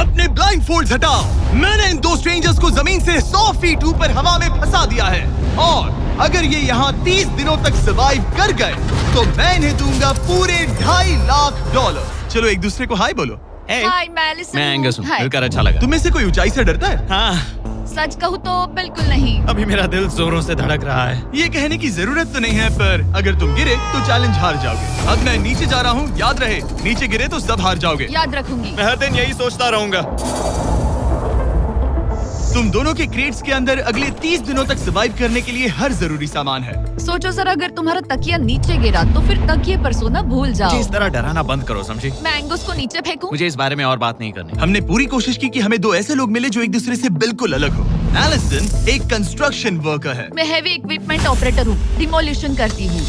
अपने blind folds हटाओ। मैंने इन दो स्ट्रेंजर्स को जमीन से 100 फीट ऊपर हवा में फंसा दिया है और अगर ये यहाँ 30 दिनों तक सर्वाइव कर गए तो मैं इन्हें दूंगा पूरे $2.5 लाख। चलो एक दूसरे को हाय बोलो। हाय, मैं एलिसन मैं हूँ। एंगस हूँ, हाय। मिलकर अच्छा लगा। तुम में से कोई ऊंचाई से डरता है? हाँ, सच कहूँ तो बिल्कुल नहीं। अभी मेरा दिल जोरों से धड़क रहा है। ये कहने की जरूरत तो नहीं है, पर अगर तुम गिरे तो चैलेंज हार जाओगे। अब मैं नीचे जा रहा हूँ, याद रहे नीचे गिरे तो सब हार जाओगे। याद रखूंगी। मैं हर दिन यही सोचता रहूंगा। तुम दोनों के क्रेट्स के अंदर अगले 30 दिनों तक सर्वाइव करने के लिए हर जरूरी सामान है। सोचो सर, अगर तुम्हारा तकिया नीचे गिरा तो फिर तकिए पर सोना भूल जाओ। मुझे इस तरह डराना बंद करो, समझी? मैं एंगस को नीचे फेंकूं? मुझे इस बारे में और बात नहीं करनी। हमने पूरी कोशिश की कि हमें दो ऐसे लोग मिले जो एक दूसरे से बिल्कुल अलग हो। एलिसन एक कंस्ट्रक्शन वर्कर है मैं हेवी इक्विपमेंट ऑपरेटर हूँ, डिमोलिशन करती हूँ।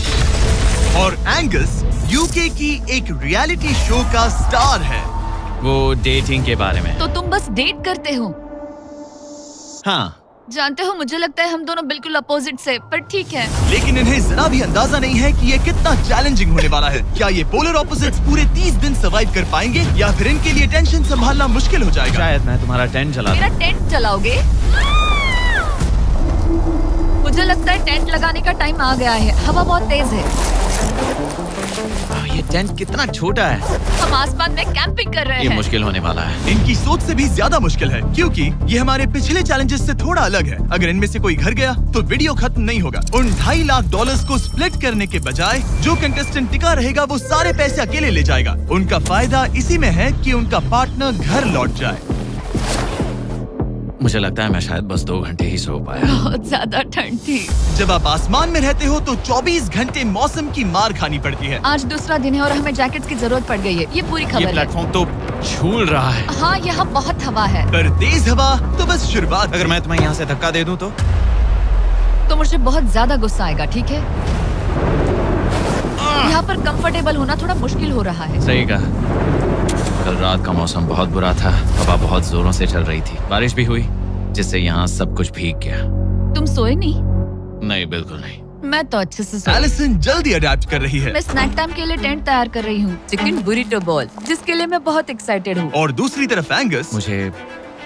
और एंगस यूके की एक रियलिटी शो का स्टार है। वो डेटिंग के बारे में। तो तुम बस डेट करते हो? हाँ, जानते हो, मुझे लगता है हम दोनों बिल्कुल अपोजिट से, पर ठीक है। लेकिन इन्हें जरा भी अंदाजा नहीं है कि ये कितना चैलेंजिंग होने वाला है। क्या ये पोलर ऑपोजिट्स पूरे 30 दिन सर्वाइव कर पाएंगे या फिर इनके लिए टेंशन संभालना मुश्किल हो जाएगा? शायद मैं तुम्हारा टेंट जला मेरा टेंट जलाओगे? मुझे लगता है टेंट लगाने का टाइम आ गया है। हवा बहुत तेज है। ये टेंट कितना छोटा है। हम आसमान में कैंपिंग कर रहे ये हैं। मुश्किल होने वाला है। इनकी सोच से भी ज्यादा मुश्किल है क्योंकि ये हमारे पिछले चैलेंजेस से थोड़ा अलग है। अगर इनमें से कोई घर गया तो वीडियो खत्म नहीं होगा। उन $2.5 लाख को स्प्लिट करने के बजाय जो कंटेस्टेंट टिका रहेगा वो सारे पैसे अकेले ले जाएगा। उनका फायदा इसी में है कि उनका पार्टनर घर लौट जाए। मुझे लगता है मैं शायद बस 2 घंटे ही सो पाया। बहुत ज्यादा ठंड थी। जब आप आसमान में रहते हो तो 24 घंटे मौसम की मार खानी पड़ती है। आज दूसरा दिन है और हमें जैकेट्स की जरूरत पड़ गई है। ये पूरी ये खबर है। प्लेटफॉर्म तो झूल रहा है। हाँ, यहाँ बहुत हवा है। पर तेज हवा तो बस शुरुआत। अगर मैं तुम्हें यहाँ से धक्का दे दूं तो मुझे बहुत ज्यादा गुस्सा आएगा, ठीक है? यहाँ पर कंफर्टेबल होना थोड़ा मुश्किल हो रहा है। सही कहा। कल रात का मौसम बहुत बुरा था। हवा बहुत जोरों से चल रही थी। बारिश भी हुई जिससे यहाँ सब कुछ भीग गया। तुम सोए नहीं? नहीं, बिल्कुल नहीं। मैं तो अच्छे से सोई। एलिसन जल्दी अडेप्ट कर रही है मैं स्नैक टाइम के लिए टेंट तैयार कर रही हूँ, चिकन बुरिटो बॉल, जिसके लिए मैं बहुत एक्साइटेड हूँ। और दूसरी तरफ एंगस। मुझे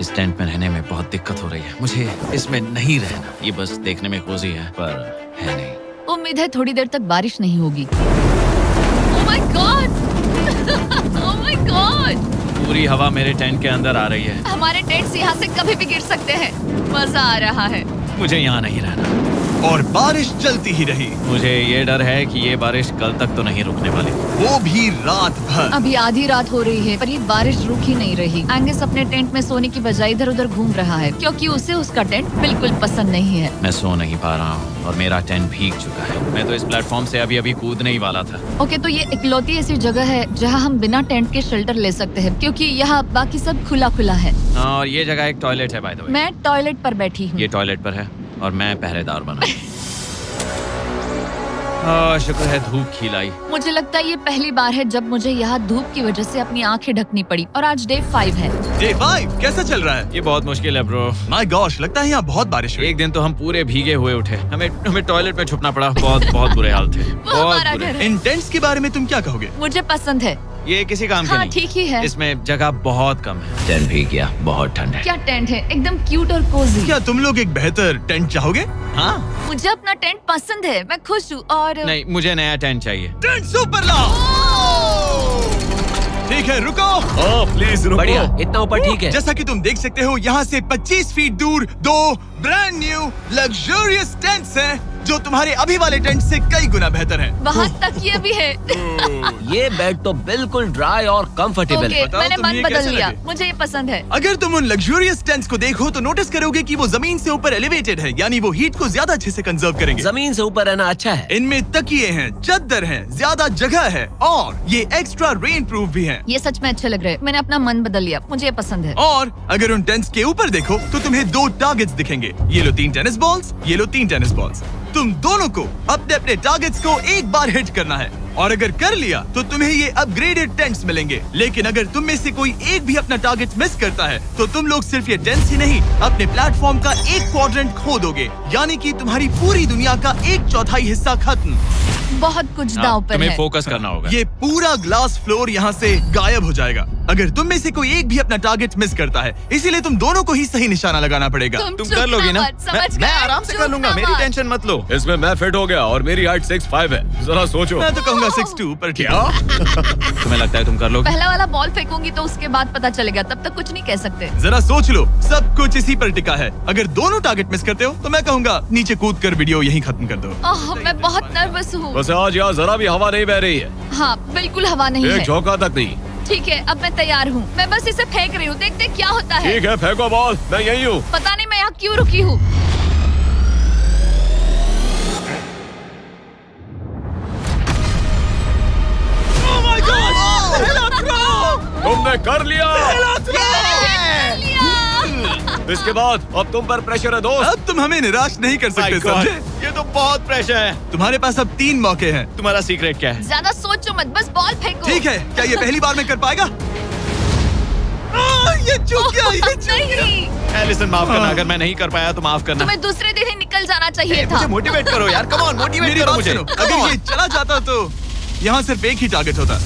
इस टेंट में रहने में बहुत दिक्कत हो रही है। मुझे इसमें नहीं रहना। ये बस देखने में कोजी है पर है नहीं। उम्मीद है थोड़ी देर तक बारिश नहीं होगी। Oh my God! Oh my God! पूरी हवा मेरे टेंट के अंदर आ रही है। हमारे टेंट्स यहाँ से कभी भी गिर सकते हैं। मजा आ रहा है। मुझे यहाँ नहीं रहना। और बारिश चलती ही रही, मुझे ये डर है कि ये बारिश कल तक तो नहीं रुकने वाली। वो भी रात भर। अभी आधी रात हो रही है पर ये बारिश रुक ही नहीं रही। एंगस अपने टेंट में सोने की बजाय इधर उधर घूम रहा है क्योंकि उसे उसका टेंट बिल्कुल पसंद नहीं है। मैं सो नहीं पा रहा हूँ और मेरा टेंट भीग चुका है। मैं तो इस प्लेटफॉर्म से अभी कूदने ही वाला था। ओके, तो ये इकलौती ऐसी जगह है जहाँ हम बिना टेंट के शेल्टर ले सकते हैं क्योंकि यहाँ बाकी सब खुला खुला है। और ये जगह एक टॉयलेट है बाय द वे। मैं टॉयलेट पर बैठी हूँ। ये टॉयलेट पर है और मैं पहरेदार बना। शुक्र है धूप खिलाई। मुझे लगता है ये पहली बार है जब मुझे यहाँ धूप की वजह से अपनी आंखें ढकनी पड़ी। और आज डे 5 है। डे 5 कैसा चल रहा है? ये बहुत मुश्किल है ब्रो। माय गॉश, लगता है यहाँ बहुत बारिश हुई। एक दिन तो हम पूरे भीगे हुए उठे। हमें टॉयलेट में छुपना पड़ा। बहुत बुरे हाल थे। वो हमारा बुरे। घर है। इन टेंट्स के बारे में तुम क्या कहोगे? मुझे पसंद है। ये किसी काम के हाँ, नहीं। ठीक ही है। इसमें जगह बहुत कम है। टेंट भीग गया। बहुत ठंड है। क्या टेंट है, एकदम क्यूट और कोजी। क्या तुम लोग एक बेहतर टेंट चाहोगे? हाँ? मुझे अपना टेंट पसंद है, मैं खुश हूँ। और नहीं, मुझे नया टेंट चाहिए। टेंट सुपर लाओ। ठीक है, रुको। प्लीज रुको। बढ़िया, इतना ऊपर ठीक है। जैसा कि तुम देख सकते हो यहाँ से 25 फीट दूर 2 ब्रांड न्यू लग्जरियस टेंट्स हैं जो तुम्हारे अभी वाले टेंट से कई गुना बेहतर हैं। वहाँ तक ये भी है। ये बेड तो बिल्कुल ड्राई और कंफर्टेबल ओके, है। बताओ मैंने तुम्हें मन ये बदल कैसा लिया। लगे? मुझे ये पसंद है। अगर तुम उन लग्जरियस टेंट्स को देखो तो नोटिस करोगे कि वो जमीन से ऊपर एलिवेटेड है, यानी वो हीट को ज्यादा अच्छे से कंजर्व करेंगे। जमीन से ऊपर रहना अच्छा है। इनमें तकिए हैं, चद्दर हैं, ज्यादा जगह है और ये एक्स्ट्रा रेन प्रूफ भी हैं। ये सच में अच्छे लग रहे हैं। मैंने अपना मन बदल लिया, मुझे ये पसंद है। और अगर उन टेंट्स के ऊपर देखो तो तुम्हें 2 टारगेट्स दिखेंगे। ये लो 3 टेनिस बॉल्स, ये लो 3 टेनिस बॉल्स। तुम दोनों को अपने अपने टारगेट्स को एक बार हिट करना है। और अगर कर लिया तो तुम्हें ये अपग्रेडेड टेंट्स मिलेंगे। लेकिन अगर तुम में से कोई एक भी अपना टारगेट मिस करता है तो तुम लोग सिर्फ ये टेंट्स ही नहीं, अपने प्लेटफॉर्म का एक क्वाड्रेंट खो दोगे, यानी कि तुम्हारी पूरी दुनिया का 1/4 हिस्सा खत्म। बहुत कुछ दांव पर तुम्हें है। फोकस करना होगा। ये पूरा ग्लास फ्लोर यहाँ से गायब हो जाएगा अगर तुम में से कोई एक भी अपना टारगेट मिस करता है, इसीलिए तुम दोनों को ही सही निशाना लगाना पड़ेगा। तुम चुप कर लोगी ना? मत, समझ मैं गए? आराम से चुप कर लूंगा, ना मेरी मत। टेंशन मत लो। इसमें मैं फिट हो गया और मेरी हाइट 6'5" है। जरा सोचो। मैं तो कहूँगा 6'2", पर क्या? तुम्हें लगता है तुम कर लोगे? पहला वाला बॉल फेंकूंगी तो उसके बाद पता चलेगा, तब तक कुछ नहीं कह सकते। जरा सोच लो, सब कुछ इसी पर टिका है। अगर दोनों टारगेट मिस करते हो तो मैं कहूँगा नीचे कूद कर वीडियो यहीं खत्म कर दो। ओह, मैं बहुत नर्वस हूँ। बस आज यहाँ जरा भी हवा नहीं बह रही है, हाँ, बिल्कुल हवा नहीं एक है। झोंका तक नहीं। ठीक है, अब मैं तैयार हूँ। मैं बस इसे फेंक रही हूँ, देखते क्या होता है। ठीक है, फेंको बॉल, मैं यही हूँ। पता नहीं मैं यहाँ क्यों रुकी हूँ। तुमने कर लिया। इसके बाद अब तुम पर प्रेशर है दोस्त। अब तुम हमें निराश नहीं कर सकते, समझे? ये तो बहुत प्रेशर है। तुम्हारे पास अब 3 मौके हैं। तुम्हारा सीक्रेट क्या है? ज्यादा सोचो मत, बस बॉल फेंको। ठीक है, क्या ये पहली बार में कर पाएगा? ये चूक गया, ये चूक गया। नहीं, एलिसन माफ करना, अगर मैं नहीं कर पाया तो माफ करना। तुम्हें दूसरे दिन ही निकल जाना चाहिए था। मुझे मोटिवेट करो यार, कम ऑन, मोटिवेट मेरी करो बात मुझे। सुनो, अगर ये चला जाता तो यहाँ सिर्फ एक ही टारगेट होता।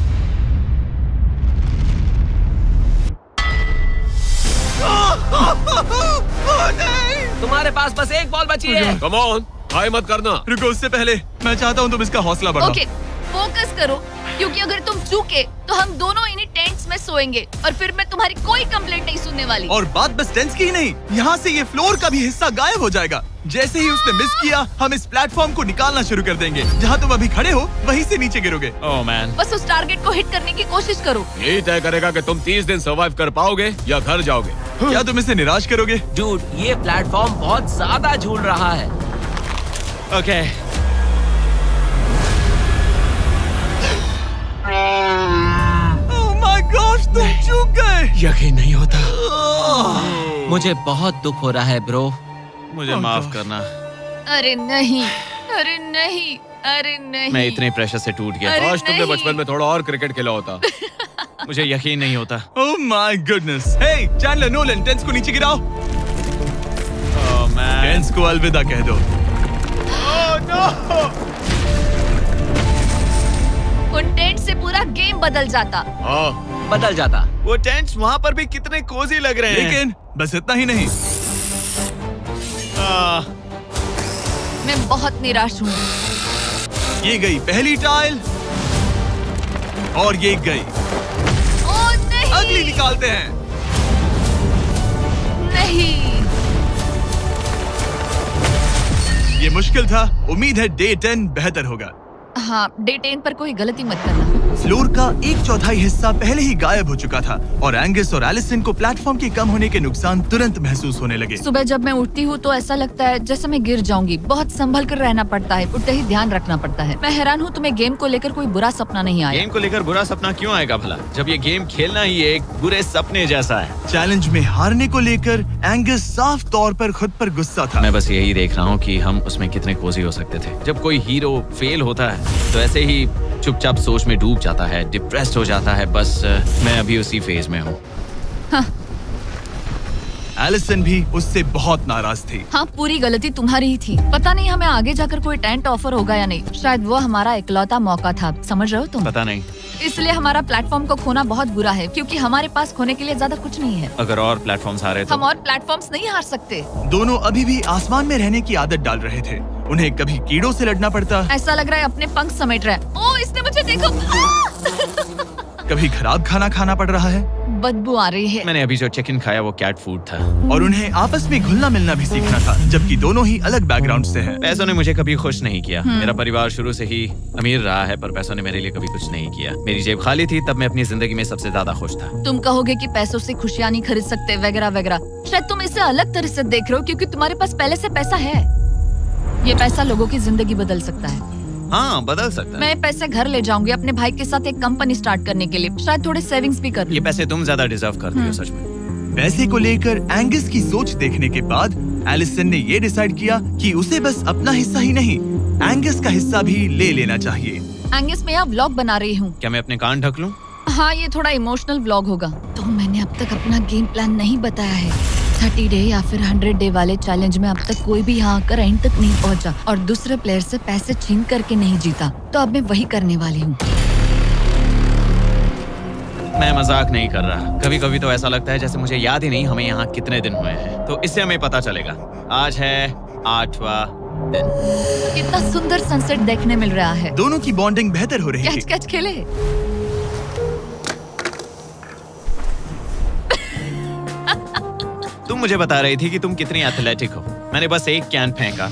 तुम्हारे पास बस एक बॉल बची है। कम ऑन, हाय मत करना। रुको, उससे पहले मैं चाहता हूँ तुम इसका हौसला बढ़ाओ। ओके, फोकस करो, क्योंकि अगर तुम चूके तो हम दोनों इन्हीं टेंट्स में सोएंगे और फिर मैं तुम्हारी कोई कंप्लेंट नहीं सुनने वाली। और बात बस टेंस की ही नहीं, यहाँ से ये फ्लोर का भी हिस्सा गायब हो जाएगा। जैसे ही उसने मिस किया, हम इस प्लेटफॉर्म को निकालना शुरू कर देंगे। जहाँ तुम अभी खड़े हो वहीं से नीचे गिरोगे। ओह मैन, बस उस टारगेट को हिट करने की कोशिश करो। यही तय करेगा कि तुम 30 दिन सर्वाइव कर पाओगे या घर जाओगे। क्या तुम इसे निराश करोगे? डूड, ये प्लेटफॉर्म बहुत ज्यादा झूल रहा है। ओके। ओह माय गॉश, तुम चूक गए। यकीन नहीं होता। मुझे बहुत दुख हो रहा है ब्रो। मुझे Oh माफ God. करना, अरे नहीं, अरे नहीं, अरे नहीं। मैं इतने प्रेशर से टूट गया। अरे काश तुमने नहीं। बचपन में थोड़ा और क्रिकेट खेला होता। मुझे यकीन नहीं होता। Oh my goodness. Hey Chandler Nolan, tents को नीचे गिराओ। ओह मैन, टेंस को अलविदा कह दो। उन टेंट से पूरा गेम बदल जाता। हाँ, बदल जाता। वो टेंट्स वहाँ पर भी कितने कोजी लग रहे हैं। लेकिन बस इतना ही नहीं, आह, मैं बहुत निराश हूँ। ये गई पहली टाइल और ये गई। ओह नहीं, अगली निकालते हैं। नहीं। ये मुश्किल था, उम्मीद है डे 10 बेहतर होगा। हाँ, डे 10 पर कोई गलती मत करना। फ्लोर का 1/4 हिस्सा पहले ही गायब हो चुका था और एंगस और एलिसन को प्लेटफॉर्म के कम होने के नुकसान तुरंत महसूस होने लगे। सुबह जब मैं उठती हूँ तो ऐसा लगता है जैसे मैं गिर जाऊंगी। बहुत संभल कर रहना पड़ता है, उठते ही ध्यान रखना पड़ता है। मैं हैरान हूँ तुम्हें गेम को लेकर कोई बुरा सपना नहीं आया। गेम को लेकर बुरा सपना क्यों आएगा भला, जब ये गेम खेलना ही एक बुरे सपने जैसा है। चैलेंज में हारने को लेकर एंगस साफ तौर पर खुद पर गुस्सा था। मैं बस यही देख रहा हूँ कि हम उसमें कितने कोजी हो सकते थे। जब कोई हीरो फेल होता है तो ऐसे ही चुपचाप सोच में डूब जाता है, डिप्रेस्ड हो जाता है। बस मैं अभी उसी फेज में हूँ। एलिसन भी उससे बहुत नाराज थी। हाँ, पूरी गलती तुम्हारी ही थी। पता नहीं हमें आगे जाकर कोई टेंट ऑफर होगा या नहीं। शायद वो हमारा इकलौता मौका था, समझ रहे हो तुम? पता नहीं, इसलिए हमारा प्लेटफॉर्म को खोना बहुत बुरा है, क्योंकि हमारे पास खोने के लिए ज्यादा कुछ नहीं है। अगर और प्लेटफॉर्म्स आ रहे तो हम और प्लेटफॉर्म्स नहीं हार सकते। दोनों अभी भी आसमान में रहने की आदत डाल रहे थे। उन्हें कभी कीड़ों से लड़ना पड़ता, ऐसा लग रहा है अपने पंख समेट रहा है। ओह, इसने मुझे देखो। कभी खराब खाना खाना पड़ रहा है बदबू आ रही है। मैंने अभी जो चिकन खाया वो कैट फूड था। और उन्हें आपस में घुलना मिलना भी सीखना था, जबकि दोनों ही अलग बैकग्राउंड से हैं। पैसों ने मुझे कभी खुश नहीं किया। मेरा परिवार शुरू से ही अमीर रहा है, पर पैसों ने मेरे लिए कभी कुछ नहीं किया। मेरी जेब खाली थी तब मैं अपनी जिंदगी में सबसे ज्यादा खुश था। तुम कहोगे कि पैसों से खुशियां नहीं खरीद सकते वगैरह वगैरह। शायद तुम इसे अलग तरह से देख रहे हो, क्योंकि तुम्हारे पास पहले से पैसा है। ये पैसा लोगों की जिंदगी बदल सकता है। हाँ, बदल सकता है। मैं पैसे घर ले जाऊंगी अपने भाई के साथ एक कंपनी स्टार्ट करने के लिए। शायद थोड़े सेविंग्स भी कर लूं। ये पैसे तुम ज्यादा डिजर्व करती हो सच में। पैसे को लेकर एंगस की सोच देखने के बाद एलिसन ने ये डिसाइड किया कि उसे बस अपना हिस्सा ही नहीं, एंगस का हिस्सा भी ले लेना चाहिए। एंगस मैं यहाँ व्लॉग बना रही हूँ। क्या मैं अपने कान ढक लूं? हाँ, ये थोड़ा इमोशनल व्लॉग होगा। तो मैंने अब तक अपना गेम प्लान नहीं बताया है। 30 डे या फिर 100 डे वाले चैलेंज में अब तक कोई भी यहाँ आकर एंड तक नहीं पहुँचा और दूसरे प्लेयर से पैसे छीन करके नहीं जीता। तो अब मैं वही करने वाली हूँ। मैं मजाक नहीं कर रहा। कभी कभी तो ऐसा लगता है जैसे मुझे याद ही नहीं हमें यहाँ कितने दिन हुए हैं। तो इससे हमें पता चलेगा। आज है 8वां दिन। कितना सुंदर सनसेट देखने मिल रहा है। दोनों की बॉन्डिंग बेहतर हो रही है। कैच कैच खेले। तुम मुझे बता रही थी कि तुम कितनी एथलेटिक हो। मैंने बस एक कैन फेंका।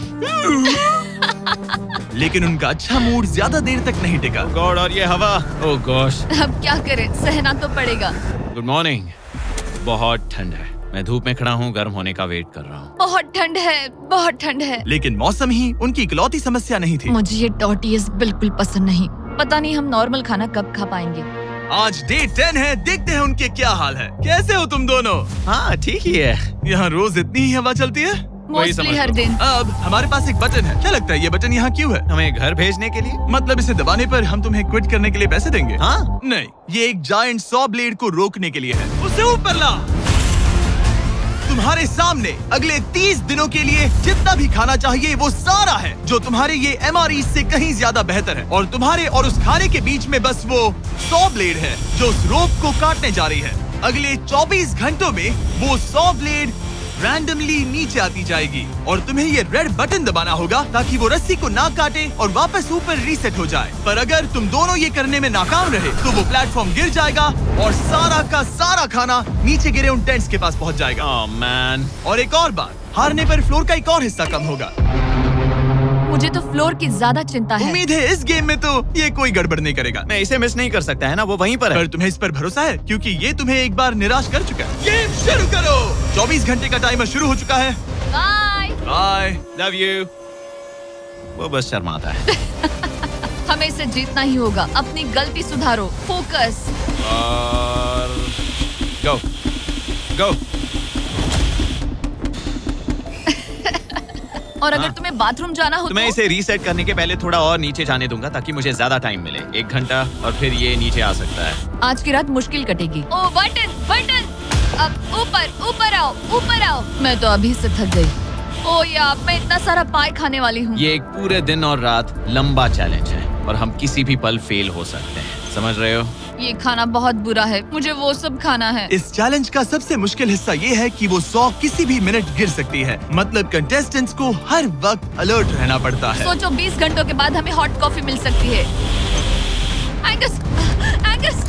लेकिन उनका अच्छा मूड ज्यादा देर तक नहीं टिका। गॉड, और ये हवा। ओह गॉश। अब क्या करें, सहना तो पड़ेगा। Good morning. बहुत ठंड है। मैं धूप में खड़ा हूँ, गर्म होने का वेट कर रहा हूँ। बहुत ठंड है, बहुत ठंड है। लेकिन मौसम ही उनकी इकलौती समस्या नहीं थी। मुझे ये टॉर्टियस बिल्कुल पसंद नहीं। पता नहीं हम नॉर्मल खाना कब खा पाएंगे। आज डे 10 है, देखते हैं उनके क्या हाल है। कैसे हो तुम दोनों? हाँ ठीक ही है। यहाँ रोज इतनी ही हवा चलती है? मोस्टली हर दिन। अब हमारे पास एक बटन है। क्या लगता है ये बटन यहाँ क्यों है? हमें घर भेजने के लिए? मतलब इसे दबाने पर हम तुम्हें क्विट करने के लिए पैसे देंगे? हाँ। नहीं, ये एक जायंट सॉ ब्लेड को रोकने के लिए है। उसे ऊपर ला। तुम्हारे सामने अगले 30 दिनों के लिए जितना भी खाना चाहिए वो सारा है, जो तुम्हारे ये MRE से कहीं ज्यादा बेहतर है। और तुम्हारे और उस खाने के बीच में बस वो सॉ ब्लेड है जो उस रोप को काटने जा रही है। अगले 24 घंटों में वो सॉ ब्लेड रैंडमली नीचे आती जाएगी और तुम्हें ये रेड बटन दबाना होगा ताकि वो रस्सी को ना काटे और वापस ऊपर रीसेट हो जाए। पर अगर तुम दोनों ये करने में नाकाम रहे तो वो प्लेटफॉर्म गिर जाएगा और सारा का सारा खाना नीचे गिरे उन टेंट्स के पास पहुंच जाएगा। Oh man. और एक और बात, हारने पर फ्लोर का एक और हिस्सा कम होगा। मुझे तो फ्लोर की ज्यादा चिंता है। उम्मीद है इस गेम में तो ये कोई गड़बड़ नहीं करेगा। मैं इसे मिस नहीं कर सकता है ना, वो वहीं पर है। पर तुम्हें इस पर भरोसा है क्योंकि ये तुम्हें एक बार निराश कर चुका है। गेम शुरू करो। 24 घंटे का टाइमर शुरू हो चुका है। बाय। बाय। Love you. वो बस शर्माता है। हमें इसे जीतना ही होगा। अपनी गलती सुधारो। फोकस। और गो गो। और अगर हाँ। तुम्हें बाथरूम जाना हो तो मैं इसे रीसेट करने के पहले थोड़ा और नीचे जाने दूंगा ताकि मुझे ज्यादा टाइम मिले। 1 घंटा और फिर ये नीचे आ सकता है। आज की रात मुश्किल कटेगी। ओ बटन बटन। अब ऊपर ऊपर आओ, ऊपर आओ। मैं तो अभी से थक गई। ओ यार, मैं इतना सारा पाई खाने वाली हूँ। ये एक पूरे दिन और रात लंबा चैलेंज है और हम किसी भी पल फेल हो सकते हैं। समझ रहे हो? ये खाना बहुत बुरा है। मुझे वो सब खाना है। इस चैलेंज का सबसे मुश्किल हिस्सा ये है कि वो 100 किसी भी मिनट गिर सकती है। मतलब कंटेस्टेंट्स को हर वक्त अलर्ट रहना पड़ता है। सोचो 20 घंटों के बाद हमें हॉट कॉफी मिल सकती है। Angus, Angus.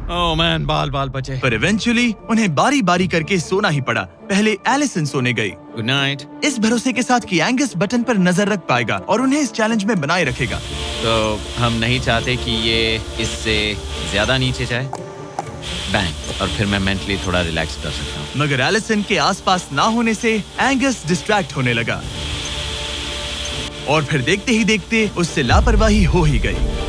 ओह मैन, बाल बाल बचे। पर इवेंचुअली उन्हें बारी बारी करके सोना ही पड़ा। पहले एलिसन सोने गई, गुड नाइट। इस भरोसे के साथ कि एंगस बटन पर नजर रख पाएगा और उन्हें इस चैलेंज में बनाए रखेगा। तो हम नहीं चाहते कि ये इससे ज्यादा नीचे जाए। बैंग। और फिर मैं मेंटली थोड़ा रिलैक्स कर सकता हूँ। मगर एलिसन के आसपास ना होने से एंगस डिस्ट्रैक्ट होने लगा और फिर देखते ही देखते उससे लापरवाही हो ही गई।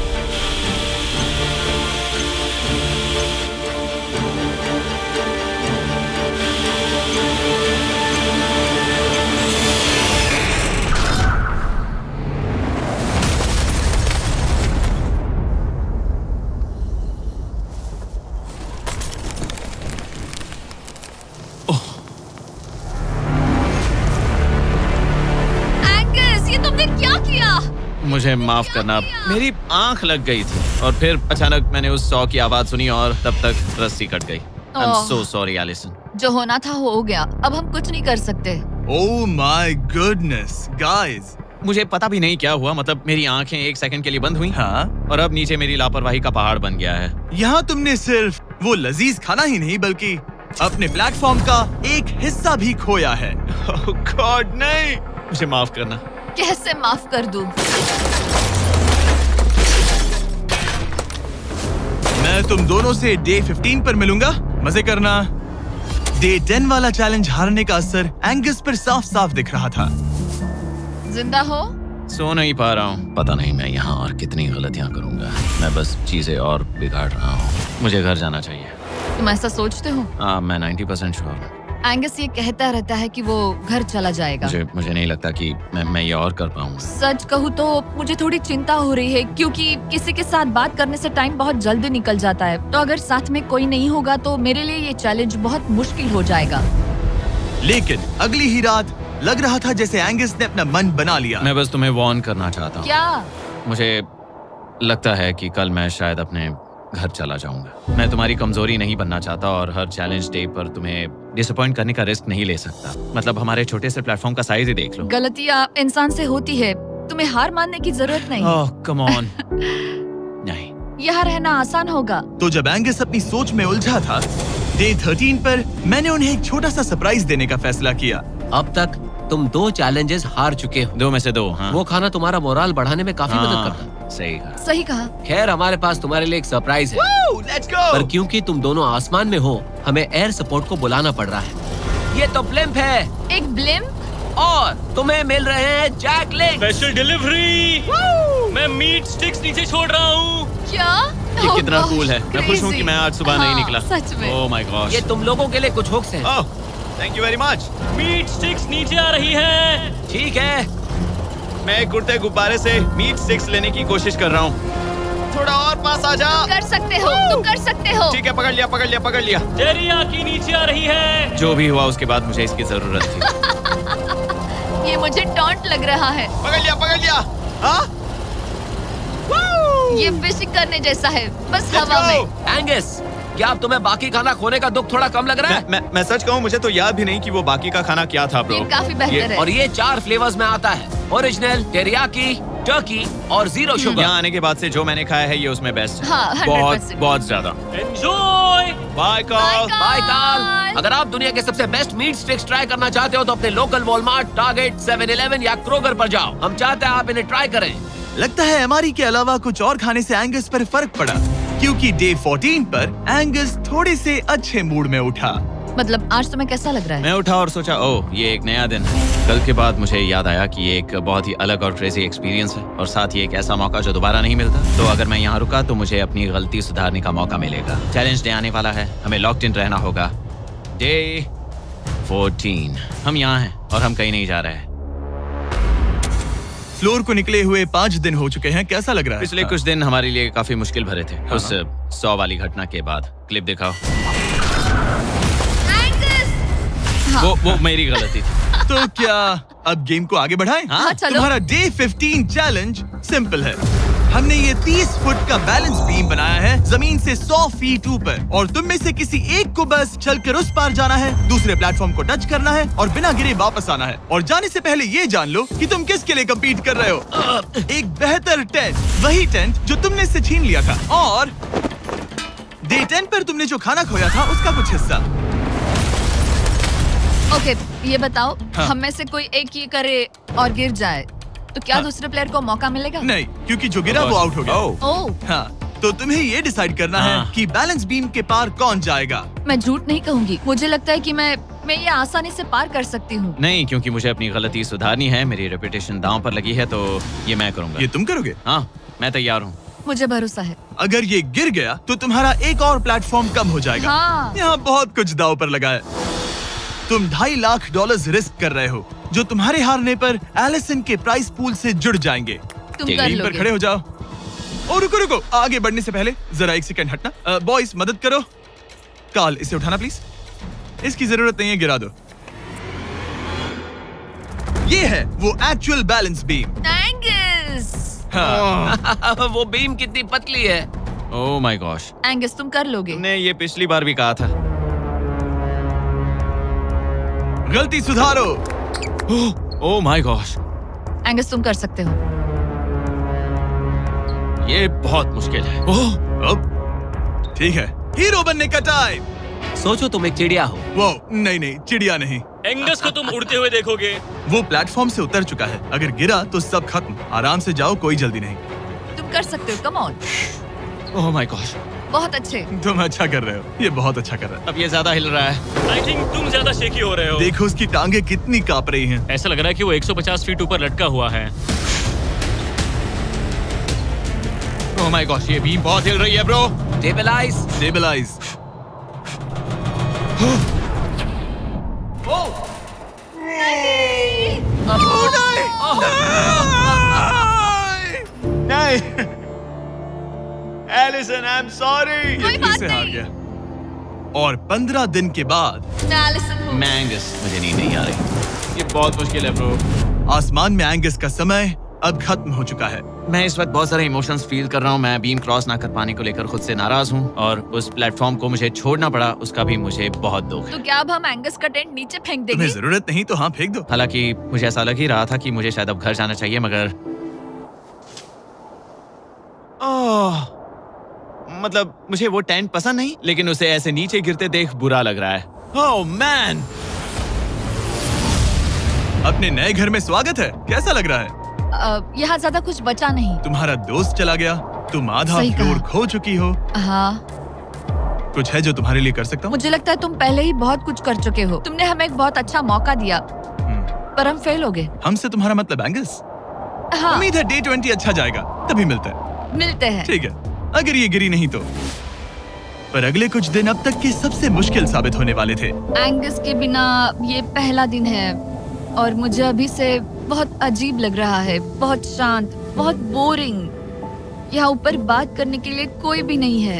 मुझे माफ करना, मेरी आंख लग गई थी और फिर अचानक मैंने उस सॉ की आवाज सुनी और तब तक रस्सी कट गई। I'm so sorry, Alison. जो होना था हो गया। अब हम कुछ नहीं कर सकते। Oh my goodness, guys. मुझे पता भी नहीं क्या हुआ। मतलब मेरी आंखें 1 सेकंड के लिए बंद हुई। हाँ? और अब नीचे मेरी लापरवाही का पहाड़ बन गया है। यहाँ तुमने सिर्फ वो लजीज खाना ही नहीं बल्कि अपने प्लेटफॉर्म का एक हिस्सा भी खोया है। Oh God, नहीं। मुझे माफ करना। कैसे माफ कर दूं? मैं तुम दोनों से डे 15 पर मिलूंगा। मजे करना। डे 10 वाला चैलेंज हारने का असर एंगस पर साफ साफ दिख रहा था। जिंदा हो? सो नहीं पा रहा हूँ। पता नहीं मैं यहाँ और कितनी गलतियाँ करूँगा। मैं बस चीजें और बिगाड़ रहा हूँ। मुझे घर जाना चाहिए। तुम ऐसा सोचते हो? हाँ, मैं 90% श्योर हूँ। एंगस ये कहता रहता है कि वो घर चला जाएगा। मुझे नहीं लगता कि मैं ये और कर पाऊंगा। सच कहूँ तो मुझे थोड़ी चिंता हो रही है, क्योंकि किसी के साथ बात करने से टाइम बहुत जल्दी निकल जाता है। तो अगर साथ में कोई नहीं होगा तो मेरे लिए ये चैलेंज बहुत मुश्किल हो जाएगा। लेकिन अगली ही रात लग रहा था जैसे एंगस ने अपना मन बना लिया। मैं बस तुम्हें वार्न करना चाहता हूँ। क्या? मुझे लगता है कि कल मैं शायद अपने घर चला जाऊंगा। मैं तुम्हारी कमजोरी नहीं बनना चाहता और हर चैलेंज डे पर तुम्हें डिसअपॉइंट करने का रिस्क नहीं ले सकता। मतलब हमारे छोटे से प्लेटफॉर्म का साइज ही देख लो। गलतियाँ इंसान से होती है, तुम्हें हार मानने की जरूरत नहीं। ओह कम ऑन। नहीं, यहाँ रहना आसान होगा। तो जब एंगस अपनी सोच में उलझा था, डे 13 पर मैंने उन्हें एक छोटा सा सरप्राइज देने का फैसला किया। अब तक तुम 2 चैलेंजेस हार चुके हो। 2 में से 2। हाँ। वो खाना तुम्हारा मोराल बढ़ाने में काफी मदद हाँ, करता है। सही कहा। सही कहा। खैर हमारे पास तुम्हारे लिए एक सरप्राइज है। Let's go. पर क्योंकि तुम दोनों आसमान में हो, हमें एयर सपोर्ट को बुलाना पड़ रहा है। ये तो ब्लिम्प है एक ब्लिम्प? और तुम्हें मिल रहे हैं जैक लिंक। Special delivery. मैं मीट स्टिक्स नीचे छोड़ रहा हूँ। क्या? ये Oh कितना gosh, कूल है। मैं खुश हूँ कि मैं आज सुबह नहीं हाँ, निकला। सच में। Oh my gosh. ये तुम लोगों के लिए कुछ हुक्स हैं। Oh, thank you very much. Meat sticks नीचे आ रही है। ठीक है, मैं एक उड़ते गुब्बारे से मीट स्टिक्स लेने की कोशिश कर रहा हूँ। थोड़ा और पास आ जा। कर सकते हो, तुम कर सकते हो। ठीक है, पकड़ लिया, पकड़ लिया, पकड़ लिया। टेरियाकी नीचे आ रही है। जो भी हुआ उसके बाद मुझे इसकी जरूरत थी। ये मुझे टॉन्ट लग रहा है। पकड़ लिया, पकड़ लिया। हाँ? ये फिशिंग करने जैसा है, बस Let's हवा go! में। एंगस, क्या अब तुम्हें बाकी खाना खोने का दुख थोड़ा कम लग रहा है? मैं सच कहूँ, मुझे तो याद भी नहीं कि वो बाकी का खाना क्या था ब्रो। ये काफी बेहतर है। और ये 4 फ्लेवर्स में आता है, ओरिजिनल, टेरियाकी, टर्की और 0 शुगर। यहाँ आने के बाद से जो मैंने खाया है ये उसमें बेस्ट है। हाँ, 100%। बहुत ज्यादा। एंजॉय। Bye call. बाय काल। अगर आप दुनिया के सबसे बेस्ट मीट स्टिक्स ट्राई करना चाहते हो तो अपने लोकल वॉलमार्ट, टारगेट, 7-Eleven या क्रोगर पर जाओ। हम चाहते हैं आप इन्हें ट्राई करें। लगता है एमआरई के अलावा कुछ और खाने से एंगस पर फर्क पड़ा, क्योंकि डे 14 पर एंगस थोड़े से अच्छे मूड में उठा। मतलब आज तुम्हें कैसा लग रहा है? मैं उठा और सोचा ओह ये एक नया दिन है। कल के बाद मुझे याद आया कि ये एक बहुत ही अलग और क्रेजी एक्सपीरियंस है और साथ ही एक ऐसा मौका जो दोबारा नहीं मिलता। तो अगर मैं यहाँ रुका तो मुझे अपनी गलती सुधारने का मौका मिलेगा। चैलेंज डे आने वाला है, हमें लॉक्ड इन रहना होगा। डे 14 हम यहाँ हैं और हम कहीं नहीं जा रहे हैं। फ्लोर को निकले हुए 5 दिन हो चुके हैं। कैसा लग रहा है? पिछले कुछ दिन हमारे लिए काफी मुश्किल भरे थे। उस 100 वाली घटना के बाद। क्लिप दिखाओ। वो मेरी गलती थी। तो क्या अब गेम को आगे बढ़ाएं? हाँ, चलो। तुम्हारा डे 15 चैलेंज सिंपल है। हमने ये 30 फुट का बैलेंस बीम बनाया है जमीन से 100 फीट ऊपर, और तुम में से किसी एक को बस चलकर उस पार जाना है, दूसरे प्लेटफॉर्म को टच करना है और बिना गिरे वापस आना है। और जाने से पहले ये जान लो कि तुम किसके लिए कम्पीट कर रहे हो। एक बेहतर टेंट, वही टेंट जो तुमने से छीन लिया था, और डे 10 पर तुमने जो खाना खोया था उसका कुछ हिस्सा। ओके, ये बताओ, हाँ। हम में से कोई एक ये करे और गिर जाए तो क्या हाँ। दूसरे प्लेयर को मौका मिलेगा? नहीं, क्योंकि जो गिरा वो आउट हो गया। ओह, हाँ, तो तुम्हें ये डिसाइड करना है हाँ। कि बैलेंस बीम के पार कौन जाएगा। मैं झूठ नहीं कहूंगी, मुझे लगता है कि मैं ये आसानी से पार कर सकती हूँ। नहीं, क्योंकि मुझे अपनी गलती सुधारनी है। मेरी रेपुटेशन दांव पर लगी है तो ये मैं करूंगा। ये तुम करोगे? हाँ, मैं तैयार हूँ। मुझे भरोसा है। अगर ये गिर गया तो तुम्हारा एक और प्लेटफॉर्म कम हो जाएगा। हाँ। यहाँ बहुत कुछ दाव पर लगा है। तुम $2.5 लाख रिस्क कर रहे हो, जो तुम्हारे हारने पर एलिसन के प्राइस पूल से जुड़ जाएंगे। तुम ठीक कर है, टीम पर लोगे। खड़े हो जाओ। और रुको, आगे बढ़ने से पहले जरा 1 सेकंड हटना। बॉयज मदद करो। काल, इसे उठाना प्लीज। इसकी जरूरत नहीं है, गिरा दो। ये है वो एक्चुअल बैलेंस बीम। एंगस, हाँ। वो बीम कितनी पतली है। ओह माय गॉश। एंगस तुम कर लोगे। तुमने ये पिछली बार भी कहा था। गलती सुधारो। ओह माय गॉश, एंगस तुम कर सकते हो। ये बहुत मुश्किल है। अब ठीक है, हीरो बनने का टाइम। सोचो तुम एक चिड़िया हो। वो नहीं, चिड़िया नहीं। एंगस को तुम उड़ते हुए देखोगे। वो प्लेटफॉर्म से उतर चुका है। अगर गिरा तो सब खत्म। आराम से जाओ, कोई जल्दी नहीं। तुम कर सकते हो, come on. Oh my gosh, बहुत अच्छे। तुम अच्छा कर रहे हो, ये बहुत अच्छा कर रहा है। अब ये ज्यादा हिल रहा है। आई थिंक तुम ज्यादा शेकी हो रहे हो। देखो उसकी टांगे कितनी कांप रही हैं। ऐसा लग रहा है कि वो 150 फीट ऊपर लटका हुआ है। ओह माय गॉश, ये बीम बहुत हिल रही है ब्रो। स्टेबलाइज। स्टेबलाइज। नहीं एलिसन, आई एम सॉरी। कोई बात हार नहीं। गया। और 15 दिन के बाद मैं एलिसन हूँ। मैं एंगस, मुझे नींद नहीं आ रही। ये बहुत मुश्किल है ब्रो। आसमान में एंगस का समय अब खत्म हो चुका है। मैं इस वक्त बहुत सारे इमोशंस फील कर रहा हूँ। मैं बीम क्रॉस ना कर पाने को लेकर खुद से नाराज हूँ और उस प्लेटफॉर्म को मुझे छोड़ना पड़ा, उसका भी मुझे बहुत दुख है। तो क्या अब हम एंगस का टेंट नीचे फेंक देंगे? तुम्हें जरूरत नहीं तो हाँ फेंक दो। हालांकि मुझे ऐसा लग ही रहा था कि मुझे शायद अब घर जाना चाहिए, मगर मतलब मुझे वो टेंट पसंद नहीं, लेकिन उसे ऐसे नीचे गिरते देख बुरा लग रहा है। ओह मैन, अपने नए घर में स्वागत है। कैसा लग रहा है? यहाँ ज्यादा कुछ बचा नहीं। तुम्हारा दोस्त चला गया, तुम आधा सही फ्लोर कहा। खो चुकी हो। हाँ, कुछ है जो तुम्हारे लिए कर सकता हूँ? मुझे लगता है तुम पहले ही बहुत कुछ कर चुके हो। तुमने हमें एक बहुत अच्छा मौका दिया, पर हम फेल हो गए। हमसे तुम्हारा मतलब एंगस? हाँ, उम्मीद है डे 20 अच्छा जाएगा, तभी मिलते हैं। मिलते हैं। ठीक है, अगर ये गिरी नहीं तो। पर अगले कुछ दिन अब तक के सबसे मुश्किल साबित होने वाले थे। एंगस के बिना ये पहला दिन है और मुझे अभी से बहुत अजीब लग रहा है, बहुत शांत, बहुत बोरिंग। यहाँ ऊपर बात करने के लिए कोई भी नहीं है।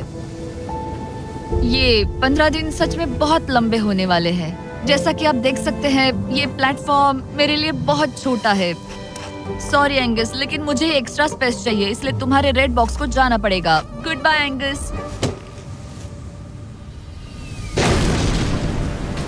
ये 15 दिन सच में बहुत लंबे होने वाले हैं। जैसा कि आप देख सकते हैं, ये प्लेटफॉर्म मेरे लिए बहुत छोटा है। सॉरी एंगस, लेकिन मुझे एक्स्ट्रा स्पेस चाहिए, इसलिए तुम्हारे रेड बॉक्स को जाना पड़ेगा। Goodbye Angus.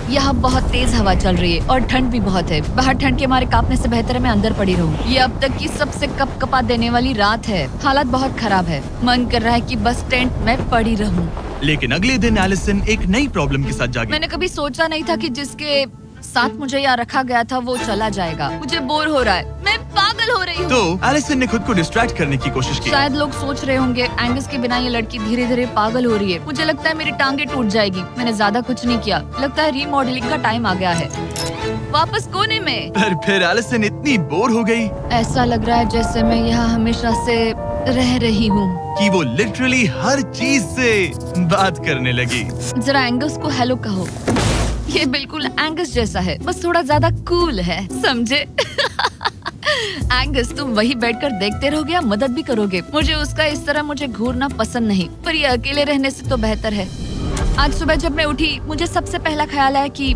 यहाँ बहुत तेज हवा चल रही है और ठंड भी बहुत है। बाहर ठंड के मारे कांपने से बेहतर है मैं अंदर पड़ी रहूं। ये अब तक की सबसे कपकपा देने वाली रात है। हालात बहुत खराब है। मन कर रहा है कि बस टेंट में पड़ी रहूं। लेकिन अगले दिन एलिसन एक नई प्रॉब्लम के साथ जागी। मैंने कभी सोचा नहीं था कि जिसके साथ मुझे यहाँ रखा गया था वो चला जाएगा। मुझे बोर हो रहा है, मैं पागल हो रही हूँ। तो एलिसन ने खुद को डिस्ट्रैक्ट करने की कोशिश की। शायद लोग सोच रहे होंगे एंगस के बिना ये लड़की धीरे धीरे पागल हो रही है। मुझे लगता है मेरी टांगे टूट जाएगी। मैंने ज्यादा कुछ नहीं किया। लगता है रीमॉडलिंग का टाइम आ गया है। वापस कोने में। पर फिर एलिसन इतनी बोर हो गई ऐसा लग रहा है जैसे मैं यहाँ हमेशा से रह रही हूँ। कि वो लिटरली हर चीज से बात करने लगी। जरा एंगस को हेलो कहो। ये बिल्कुल एंगस जैसा है, बस थोड़ा ज्यादा कूल है, समझे? एंगस, तुम वही बैठकर देखते रहोगे या मदद भी करोगे? मुझे उसका इस तरह मुझे घूरना पसंद नहीं, पर ये अकेले रहने से तो बेहतर है। आज सुबह जब मैं उठी, मुझे सबसे पहला ख्याल आया कि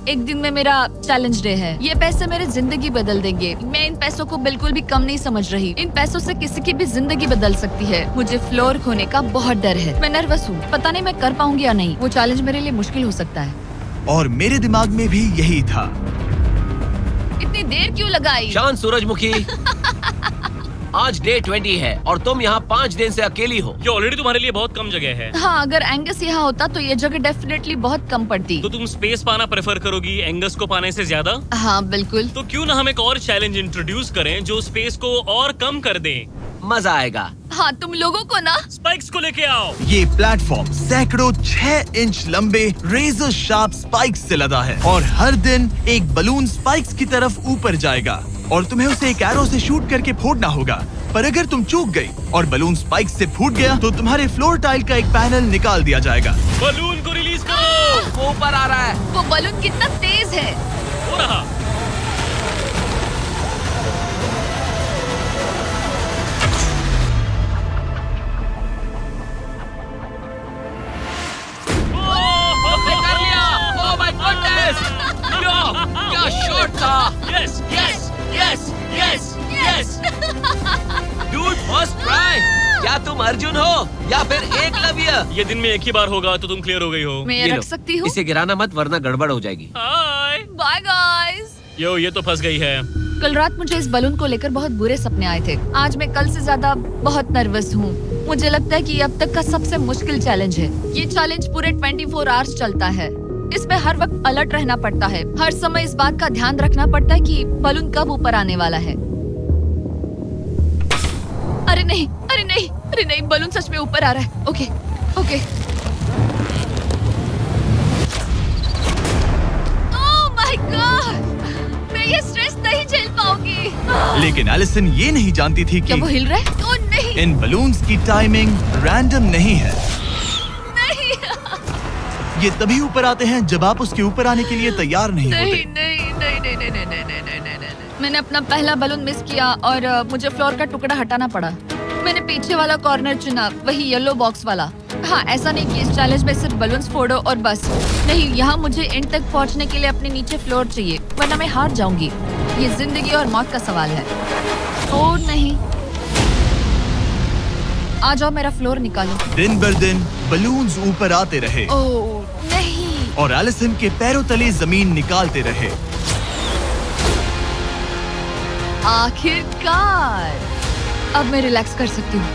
एक दिन में मेरा चैलेंज डे है। ये पैसे मेरी जिंदगी बदल देंगे। मैं इन पैसों को बिल्कुल भी कम नहीं समझ रही। इन पैसों से किसी की भी जिंदगी बदल सकती है। मुझे फ्लोर खोने का बहुत डर है। मैं नर्वस हूँ, पता नहीं मैं कर पाऊंगी या नहीं। वो चैलेंज मेरे लिए मुश्किल हो सकता है। और मेरे दिमाग में भी यही था। इतनी देर क्यों लगाई? शांत सूरजमुखी। आज डे 20 है और तुम यहाँ 5 दिन से अकेली हो। ये ऑलरेडी तुम्हारे लिए बहुत कम जगह है। हाँ, अगर एंगस यहाँ होता तो ये जगह डेफिनेटली बहुत कम पड़ती। तो तुम स्पेस पाना प्रेफर करोगी एंगस को पाने से ज्यादा? हाँ बिल्कुल। तो क्यों ना हम एक और चैलेंज इंट्रोड्यूस करें जो स्पेस को और कम कर दे। मजा आएगा। हाँ, तुम लोगों को ना स्पाइक्स को लेके आओ। ये प्लेटफॉर्म सैकड़ों 6 इंच लंबे रेजर शार्प स्पाइक्स से लदा है और हर दिन एक बलून स्पाइक्स की तरफ ऊपर जाएगा और तुम्हें उसे एक एरो से शूट करके फोड़ना होगा। पर अगर तुम चूक गई और बलून स्पाइक्स से फूट गया तो तुम्हारे फ्लोर टाइल का एक पैनल निकाल दिया जाएगा। बलून को रिलीज करो। वो ऊपर आ रहा है। वो बलून कितना तेज है। हो रहा। हमने कर लिया। Oh my goodness. क्या शॉट था। Yes yes yes yes yes. Dude, first try. क्या तुम अर्जुन हो या फिर एकलव्य? ये दिन में एक ही बार होगा तो तुम क्लियर हो गई हो। मैं ये रख लो। सकती हूँ? इसे गिराना मत वरना गड़बड़ हो जाएगी। हाय। Bye guys. यो, ये तो फंस गई है। कल रात मुझे इस बलून को लेकर बहुत बुरे सपने आए थे। आज मैं कल से ज्यादा बहुत नर्वस हूँ। मुझे लगता है कि ये अब तक का सबसे मुश्किल चैलेंज है। ये चैलेंज पूरे 24 आवर्स चलता है। इसमें हर वक्त अलर्ट रहना पड़ता है। हर समय इस बात का ध्यान रखना पड़ता है कि बलून कब ऊपर आने वाला है। अरे नहीं, अरे नहीं, अरे नहीं, बलून सच में ऊपर आ रहा है। Okay, okay. Oh my God, मैं ये स्ट्रेस नहीं झेल पाऊंगी। लेकिन एलिसन ये नहीं जानती थी क्या वो कि हिल रहा है? ओह नहीं, इन बलून्स की टाइमिंग रैंडम नहीं है। नहीं, ये तभी ऊपर आते हैं जब आप उसके ऊपर आने के लिए तैयार नहीं नहीं, होते। नहीं, नहीं, नहीं, नहीं, नहीं, नहीं, नहीं, नहीं, नहीं, नहीं, नहीं। मैंने अपना पहला बलून मिस किया और मुझे फ्लोर का टुकड़ा हटाना पड़ा। मैंने पीछे वाला कॉर्नर चुना, वही येलो बॉक्स वाला। हाँ, ऐसा नहीं कि इस चैलेंज में सिर्फ बलून्स फोड़ो और बस। नहीं, यहाँ मुझे एंड तक पहुँचने के लिए अपने नीचे फ्लोर चाहिए, वरना मैं हार जाऊंगी। ये जिंदगी और मौत का सवाल है। ओ नहीं, आ जाओ, मेरा फ्लोर निकालो। दिन बर दिन बलून्स ऊपर आते रहे ओ नहीं, और एलिसन के पैरों तले जमीन निकालते रहे। आखिरकार अब मैं रिलैक्स कर सकती हूँ।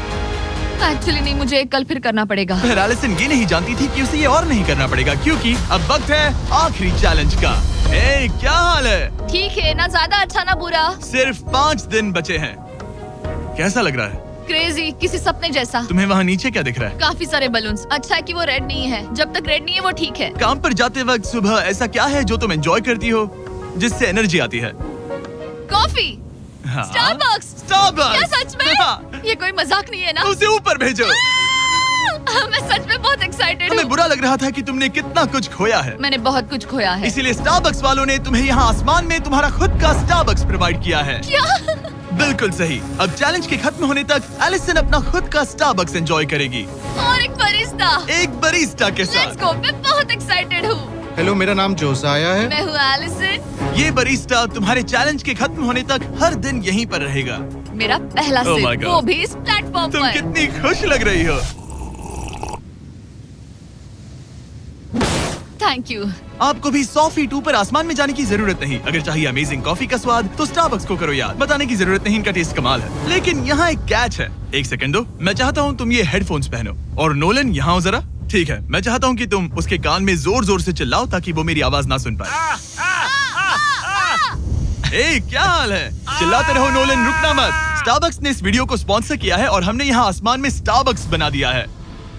एक्चुअली नहीं, मुझे कल फिर करना पड़ेगा। पर एलिसन ये नहीं जानती थी कि उसे ये और नहीं करना पड़ेगा, क्योंकि अब वक्त है आखिरी चैलेंज का। ए, क्या हाल है? ठीक है, ना ज्यादा अच्छा ना बुरा। सिर्फ 5 दिन बचे हैं। कैसा लग रहा है? क्रेजी, किसी सपने जैसा। तुम्हें वहाँ नीचे क्या दिख रहा है? काफी सारे बलून्स। अच्छा है कि वो रेड नहीं है। जब तक रेड नहीं है वो ठीक है। काम पर जाते वक्त सुबह ऐसा क्या है जो तुम एंजॉय करती हो, जिससे एनर्जी आती है? कॉफी। हाँ? स्टारबक्स। स्टारबक्स। क्या सच में? हाँ। ये कोई मजाक नहीं है ना? उसे ऊपर भेजो। मैं सच में बहुत एक्साइटेड हमें हूँ। बुरा लग रहा था कि तुमने कितना कुछ खोया है। मैंने बहुत कुछ खोया है। इसीलिए स्टारबक्स वालों ने तुम्हें यहाँ आसमान में तुम्हारा खुद का स्टारबक्स प्रोवाइड किया है। क्या? बिल्कुल सही। अब चैलेंज के खत्म होने तक एलिसन अपना खुद का स्टारबक्स एंजॉय करेगी, और एक बरिस्ता। एक बरिस्टा के लेट्स साथ। गो, मैं बहुत एक्साइटेड हूँ। हेलो, मेरा नाम जोसाया है। मैं हूँ एलिसन। ये बरिस्टा तुम्हारे चैलेंज के खत्म होने तक हर दिन यहीं पर रहेगा। मेरा पहला Oh my सिप, God. वो भी इस प्लेटफॉर्म तुम पर। कितनी खुश लग रही हो। Thank you. आपको भी 100 फीट ऊपर आसमान में जाने की जरूरत नहीं। अगर चाहिए अमेजिंग कॉफी का स्वाद तो स्टारबक्स को करो याद। बताने की जरूरत नहीं, इनका टेस्ट कमाल है। लेकिन यहाँ एक कैच है। एक सेकंड दो, मैं चाहता हूँ तुम ये हेडफोन्स पहनो। और नोलन, यहाँ हो जरा। ठीक है, मैं चाहता हूँ कि तुम उसके कान में जोर जोर से चिल्लाओ ताकि वो मेरी आवाज ना सुन पाए। ए, क्या हाल है? चिल्लाते रहो नोलन, रुकना मत। स्टारबक्स ने इस वीडियो को स्पॉन्सर किया है और हमने यहाँ आसमान में स्टारबक्स बना दिया है।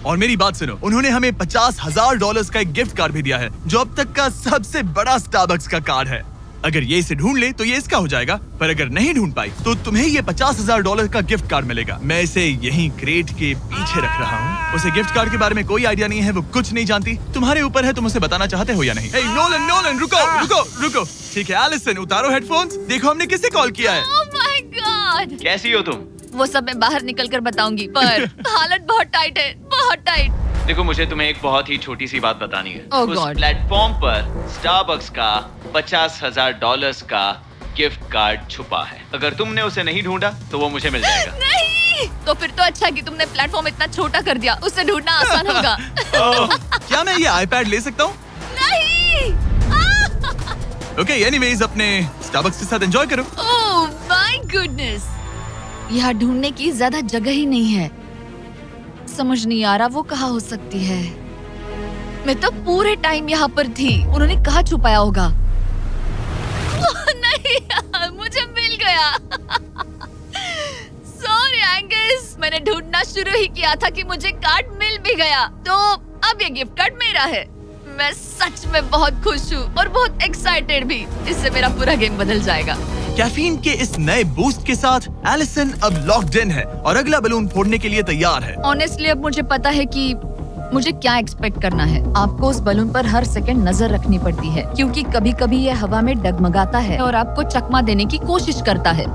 और मेरी बात सुनो, उन्होंने हमें $50,000 का एक गिफ्ट कार्ड भी दिया है, जो अब तक का सबसे बड़ा स्टारबक्स का कार्ड है। अगर ये इसे ढूंढ ले तो ये इसका हो जाएगा, पर अगर नहीं ढूंढ पाई तो तुम्हें ये $50,000 का गिफ्ट कार्ड मिलेगा। मैं इसे यहीं क्रेट के पीछे रख रहा हूँ। उसे गिफ्ट कार्ड के बारे में कोई आइडिया नहीं है, वो कुछ नहीं जानती। तुम्हारे ऊपर है, तुम उसे बताना चाहते हो या नहीं। ए, नोलन, नोलन, रुको रुको रुको। ठीक है एलिसन, उतारो हेडफोन्स। देखो हमने किसे कॉल किया है। Oh my God. कैसी हो तुम? वो सब मैं बाहर निकल कर बताऊंगी, पर हालत बहुत टाइट है, बहुत टाइट। देखो, मुझे तुम्हें एक बहुत ही छोटी सी बात बतानी है। Oh उस God. प्लेटफॉर्म पर स्टारबक्स का $50,000 का गिफ्ट कार्ड छुपा है। अगर तुमने उसे नहीं ढूंढा तो वो मुझे मिल जाएगा। नहीं, तो फिर तो अच्छा कि तुमने प्लेटफॉर्म इतना छोटा कर दिया, उसे ढूंढना आसान होगा। ओह, क्या मैं ये आईपैड ले सकता हूँ? नहीं। ओके, एनीवेज अपने स्टारबक्स के साथ एंजॉय करो। ओह माय गुडनेस, यहाँ ढूंढने की ज्यादा जगह ही नहीं है। समझ नहीं आ रहा वो कहाँ हो सकती है। मैं तो पूरे टाइम यहाँ पर थी, उन्होंने कहाँ छुपाया होगा। नहीं, मुझे मिल गया। सॉरी एंगस, मैंने ढूंढना शुरू ही किया था कि मुझे कार्ड मिल भी गया, तो अब ये गिफ्ट कार्ड मेरा है। मैं सच में बहुत खुश हूँ और बहुत एक्साइटेड भी। इससे मेरा पूरा गेम बदल जाएगा। कैफीन के इस नए बूस्ट के साथ एलिसन अब लॉक्ड इन है और अगला बलून फोड़ने के लिए तैयार है। ऑनेस्टली अब मुझे पता है कि मुझे क्या एक्सपेक्ट करना है। आपको उस बलून पर हर सेकंड नजर रखनी पड़ती है, क्योंकि कभी कभी ये हवा में डगमगाता है और आपको चकमा देने की कोशिश करता है।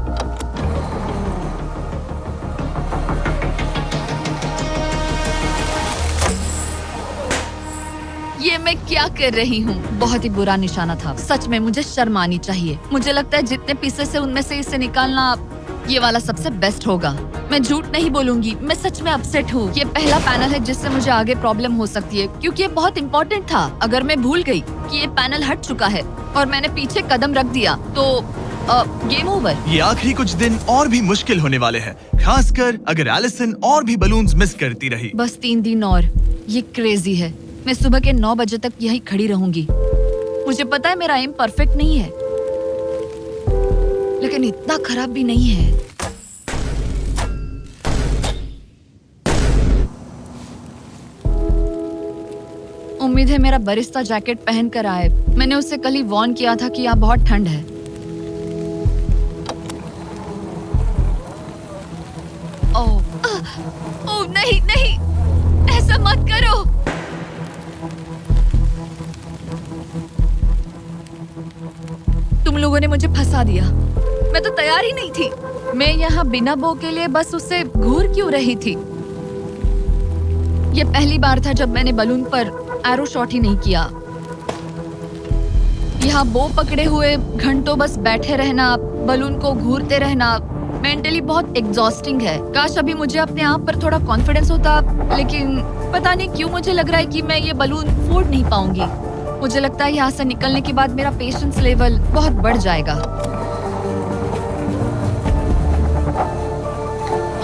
ये मैं क्या कर रही हूँ? बहुत ही बुरा निशाना था। सच में मुझे शर्म आनी चाहिए। मुझे लगता है जितने पीसेस है उनमें से इसे निकालना ये वाला सबसे बेस्ट होगा। मैं झूठ नहीं बोलूंगी, मैं सच में अपसेट हूँ। ये पहला पैनल है जिससे मुझे आगे प्रॉब्लम हो सकती है, क्योंकि ये बहुत इम्पोर्टेंट था। अगर मैं भूल गई कि ये पैनल हट चुका है और मैंने पीछे कदम रख दिया तो गेम ओवर। ये आखिरी कुछ दिन और भी मुश्किल होने वाले हैं, खासकर अगर एलिसन और भी बलून्स मिस करती रही। बस 3 दिन और। ये क्रेजी है। मैं सुबह के 9 बजे तक यहीं खड़ी रहूंगी। मुझे पता है मेरा एम परफेक्ट नहीं है, लेकिन इतना खराब भी नहीं है। उम्मीद है मेरा बरिस्ता जैकेट पहन कर आए। मैंने उससे कल ही वार्न किया था कि यहाँ बहुत ठंड है। ओह नहीं नहीं, ऐसा मत करो। तुम लोगों ने मुझे फंसा दिया। मैं तो तैयार ही नहीं थी। मैं यहाँ बिना बो के लिए बस उससे घूर क्यों रही थी? ये पहली बार था जब मैंने बलून पर एरो शॉट ही नहीं किया। यहाँ बो पकड़े हुए घंटों बस बैठे रहना, बलून को घूरते रहना मेंटली बहुत एग्जॉस्टिंग है। काश अभी मुझे अपने आप पर थोड़ा कॉन्फिडेंस होता, लेकिन पता नहीं क्यों मुझे लग रहा है कि मैं ये बलून फोड़ नहीं पाऊंगी। मुझे लगता है यहाँ से निकलने के बाद मेरा पेशेंस लेवल बहुत बढ़ जाएगा।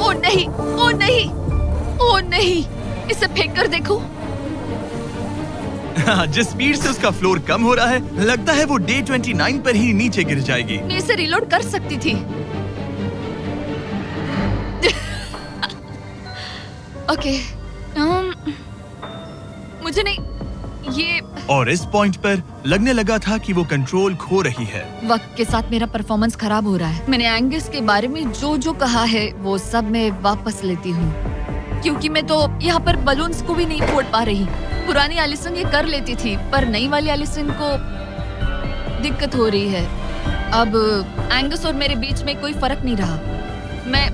ओ नहीं, ओ नहीं, ओ नहीं, इसे फेंक कर देखो। जिस स्पीड से उसका फ्लोर कम हो रहा है, लगता है वो डे 29 पर ही नीचे गिर जाएगी। मैं इसे रिलोड कर सकती थी। ओके, मुझे नहीं ये। और इस पॉइंट पर लगने लगा था कि वो कंट्रोल खो रही है। वक्त के साथ मेरा परफॉर्मेंस खराब हो रहा है। मैंने एंगस के बारे में जो जो कहा है वो सब मैं वापस लेती हूँ, क्योंकि मैं तो यहाँ पर बलून्स को भी नहीं फोड़ पा रही। पुरानी एलिसन ये कर लेती थी, पर नई वाली एलिसन को दिक्कत हो रही है। अब एंगस और मेरे बीच में कोई फर्क नहीं रहा।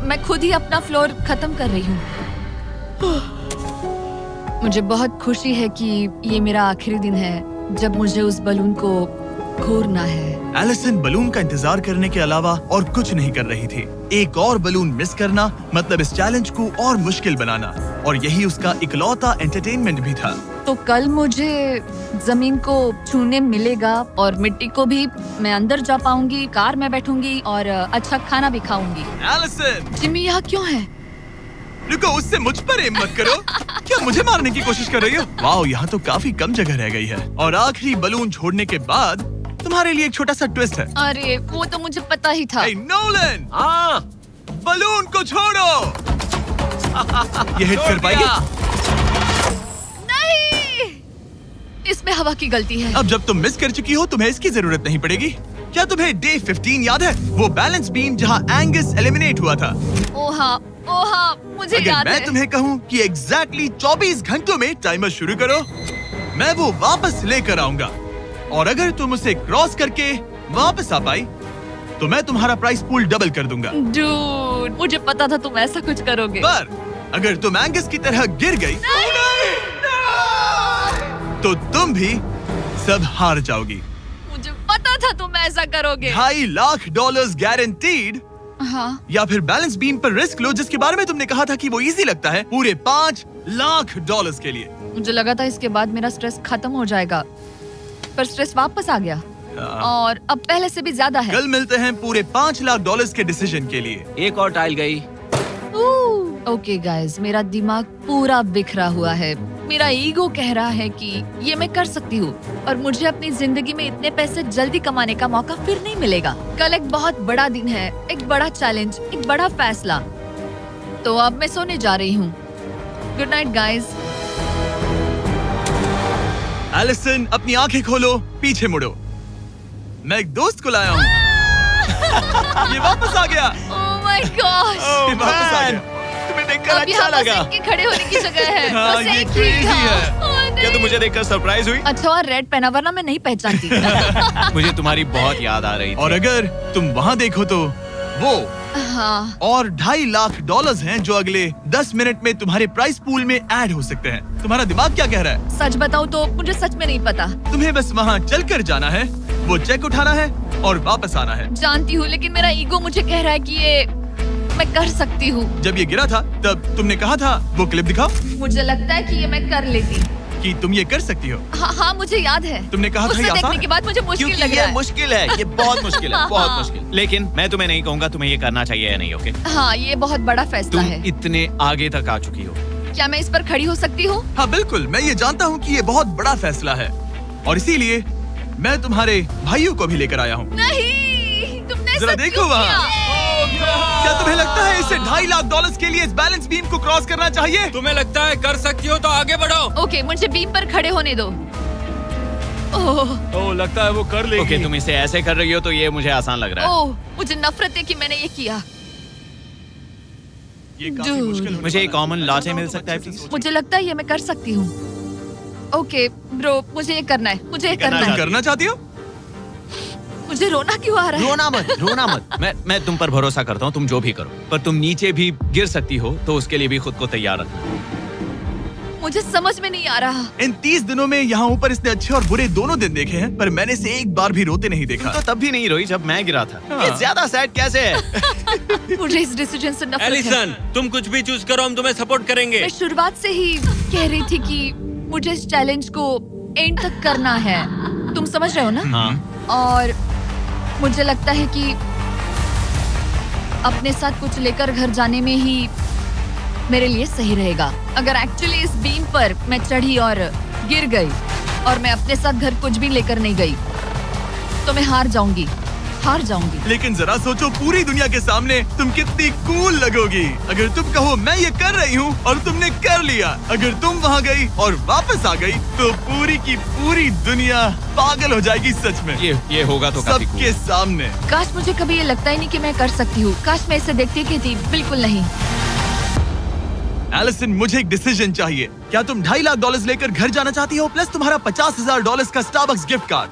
मैं खुद ही अपना फ्लोर खत्म कर रही हूँ। मुझे बहुत खुशी है कि ये मेरा आखिरी दिन है जब मुझे उस बलून को घूरना है। एलिसन बलून का इंतजार करने के अलावा और कुछ नहीं कर रही थी। एक और बलून मिस करना मतलब इस चैलेंज को और मुश्किल बनाना, और यही उसका इकलौता एंटरटेनमेंट भी था। तो कल मुझे जमीन को छूने मिलेगा और मिट्टी को भी। मैं अंदर जा पाऊंगी, कार में बैठूंगी और अच्छा खाना भी खाऊंगी। एलिसन, जिमी यहाँ क्यों है? रुको, उससे मुझ पर एम मत करो। क्या मुझे मारने की कोशिश कर रही हो? वाओ, यहाँ तो काफी कम जगह रह गई है। और आखिरी बलून छोड़ने के बाद तुम्हारे लिए एक छोटा सा ट्विस्ट है। अरे वो तो मुझे पता ही था। हे नोलन, हाँ, बलून को छोड़ो। ये हिट कर पाएगी? नहीं, इसमें हवा की गलती है। अब जब तुम मिस कर चुकी हो, तुम्हें इसकी जरूरत नहीं पड़ेगी। क्या तुम्हें डे 15 याद है? वो बैलेंस बीम जहाँ एंगस एलिमिनेट हुआ था। ओ हाँ, मुझे अगर याद मैं है। तुम्हें कहूँ कि एग्जैक्टली 24 घंटों में टाइमर शुरू करो, मैं वो वापस लेकर आऊंगा। और अगर तुम उसे क्रॉस करके वापस आ पाई, तो मैं तुम्हारा प्राइस पूल डबल कर दूंगा। डूड, मुझे पता था तुम ऐसा कुछ करोगे। पर अगर तुम एंगस की तरह गिर गई, तो तुम भी सब हार जाओगी। मुझे पता था तुम ऐसा करोगे। $2.5 लाख गारंटीड। हाँ, या फिर बैलेंस बीम पर रिस्क लो, जिसके बारे में तुमने कहा था कि वो इजी लगता है, पूरे $5 लाख के लिए। मुझे लगा था इसके बाद मेरा स्ट्रेस खत्म हो जाएगा, पर स्ट्रेस वापस आ गया और अब पहले से भी ज्यादा है। कल मिलते हैं पूरे $5 लाख के डिसीजन के लिए। एक और टाइल गई। ओके गाइस, मेरा दिमाग पूरा बिखरा हुआ है। मेरा ईगो कह रहा है कि ये मैं कर सकती हूँ और मुझे अपनी जिंदगी में इतने पैसे जल्दी कमाने का मौका फिर नहीं मिलेगा। कल एक बहुत बड़ा दिन है, एक बड़ा चैलेंज, एक बड़ा फैसला। तो अब मैं सोने जा रही हूँ। Good night guys. एलिसन, अपनी आंखें खोलो, पीछे मुड़ो। मैं एक दोस्त को लाया हूँ। ये वापस आ गया। ओह माय गॉश। ये वापस आ गया। तुम्हें देखकर अब अच्छा यहाँ बस लगा। इनके खड़े होने की जगह है। हाँ, बस ये एक ही crazy था। है। ओह, नहीं। क्या तुम मुझे देखकर सरप्राइज हुई? अच्छा और रेड पहना, वरना मैं नहीं पहचानती। मुझे तुम्हारी बहुत याद आ रही थी। और अगर तुम वहाँ देखो तो वो हाँ, और $2.5 लाख हैं जो अगले 10 मिनट में तुम्हारे प्राइस पूल में ऐड हो सकते हैं। तुम्हारा दिमाग क्या कह रहा है? सच बताऊँ तो मुझे सच में नहीं पता। तुम्हें बस वहाँ चलकर जाना है, वो चेक उठाना है और वापस आना है। जानती हूँ, लेकिन मेरा ईगो मुझे कह रहा है कि ये मैं कर सकती हूँ। जब ये गिरा था तब तुमने कहा था, वो क्लिप दिखाओ, मुझे लगता है कि ये मैं कर लेती। कि तुम ये कर सकती हो। हाँ, मुझे याद है। तुमने कहा था उसे ये आसान देखने है। के बाद मुझे मुश्किल क्योंकि लग ये रहा है। मुश्किल है, ये बहुत मुश्किल है, बहुत हाँ। मुश्किल। लेकिन मैं तुम्हें नहीं कहूंगा तुम्हें ये करना चाहिए या नहीं, ओके? हाँ, ये बहुत बड़ा फैसला तुम है। इतने आगे तक आ चुकी हो। क्या मैं इस पर खड़ी हो सकती हूँ? हाँ बिल्कुल, मैं ये जानता हूँ कि ये बहुत बड़ा फैसला है और इसीलिए मैं तुम्हारे भाइयों को भी लेकर आया हूँ। नहीं, तुमने जरा सब देखो क्यों वहाँ। किया? क्या तुम्हें लगता है इसे $2.5 लाख के लिए इस बैलेंस बीम को क्रॉस करना चाहिए? तुम्हें लगता है कर सकती हो तो आगे बढ़ो। ओके, मुझे बीम पर खड़े होने दो। ओह, ओह, लगता है वो कर लेगी। ओके, तुम इसे ऐसे कर रही हो तो ये मुझे आसान लग रहा है। ओह, मुझे नफरत है कि मैंने ये किया। ये काफी Dude. मुश्किल होने मुझे एक वाला है। कॉमन लॉटे मिल सकता है प्लीज? मुझे लगता है ये मैं कर सकती हूँ। ओके ब्रो, मुझे ये करना है, मुझे ये करना तुम है। करना चाहती हो? मुझे रोना क्यों आ रहा है? रोना मत। मैं तुम पर भरोसा करता हूँ, तुम जो भी करो, पर तुम नीचे भी गिर सकती हो, तो उसके लिए भी खुद को तैयार रखना। मुझे समझ में नहीं आ रहा। इन 30 दिनों में यहाँ ऊपर इसने अच्छे और बुरे दोनों दिन देखे हैं, पर मैंने इसे एक बार भी रोते नहीं देखा। तो तब भी नहीं रोई जब मैं गिरा था। हाँ। ये ज्यादा सैड कैसे है? मुझे इस डिसीजन से नफरत है। एलिसन, तुम कुछ भी चूज करो, हम तुम्हें सपोर्ट करेंगे। मैं शुरुआत से ही कह रही थी कि मुझे इस चैलेंज को एंड तक करना है। तुम समझ रहे हो ना? हाँ। और मुझे लगता है कि अपने साथ कुछ लेकर घर जाने में ही मेरे लिए सही रहेगा। अगर एक्चुअली इस बीम पर मैं चढ़ी और गिर गई और मैं अपने साथ घर कुछ भी लेकर नहीं गई, तो मैं हार जाऊंगी। लेकिन जरा सोचो, पूरी दुनिया के सामने तुम कितनी कूल लगोगी अगर तुम कहो मैं ये कर रही हूँ और तुमने कर लिया। अगर तुम वहाँ गई और वापस आ गई तो पूरी की पूरी दुनिया पागल हो जाएगी। सच में ये होगा तो काफी सबके सामने। काश मुझे कभी ये लगता ही नहीं कि मैं कर सकती हूँ। काश मैं इसे देखती कि थी। बिल्कुल नहीं। एलिसन, मुझे एक डिसीजन चाहिए। क्या तुम $2.5 लाख लेकर घर जाना चाहती हो प्लस तुम्हारा $50,000 का स्टारबक्स गिफ्ट कार्ड,